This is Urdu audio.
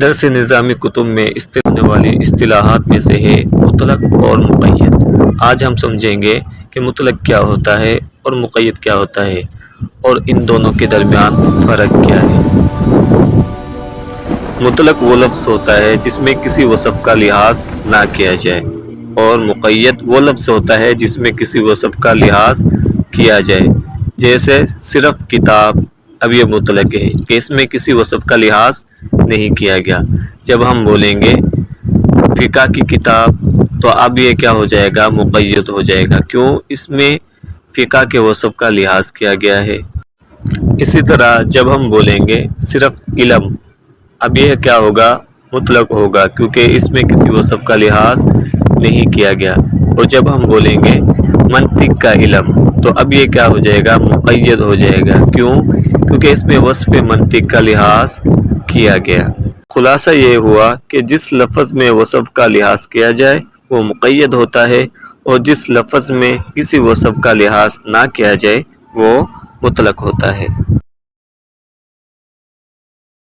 درس نظامی کتب میں استعمال ہونے والی اصطلاحات میں سے ہے مطلق اور مقید۔ آج ہم سمجھیں گے کہ مطلق کیا ہوتا ہے اور مقید کیا ہوتا ہے اور ان دونوں کے درمیان فرق کیا ہے۔ مطلق وہ لفظ ہوتا ہے جس میں کسی وصف کا لحاظ نہ کیا جائے، اور مقید وہ لفظ ہوتا ہے جس میں کسی وصف کا لحاظ کیا جائے۔ جیسے صرف کتاب، اب یہ مطلق ہے کہ اس میں کسی وصف کا لحاظ نہیں کیا گیا۔ جب ہم بولیں گے فقہ کی کتاب تو اب یہ کیا ہو جائے گا؟ مقید ہو جائے گا، کیوں؟ اس میں فقہ کے وصف کا لحاظ کیا گیا ہے۔ اسی طرح جب ہم بولیں گے صرف علم، اب یہ کیا ہوگا؟ مطلق ہوگا، کیونکہ اس میں کسی وصف کا لحاظ نہیں کیا گیا۔ اور جب ہم بولیں گے منطق کا علم تو اب یہ کیا ہو جائے گا؟ مقید ہو جائے گا، کیوں؟ کیونکہ اس میں وصف منطق کا لحاظ کیا گیا۔ خلاصہ یہ ہوا کہ جس لفظ میں وصف کا لحاظ کیا جائے وہ مقید ہوتا ہے، اور جس لفظ میں کسی وصف کا لحاظ نہ کیا جائے وہ مطلق ہوتا ہے۔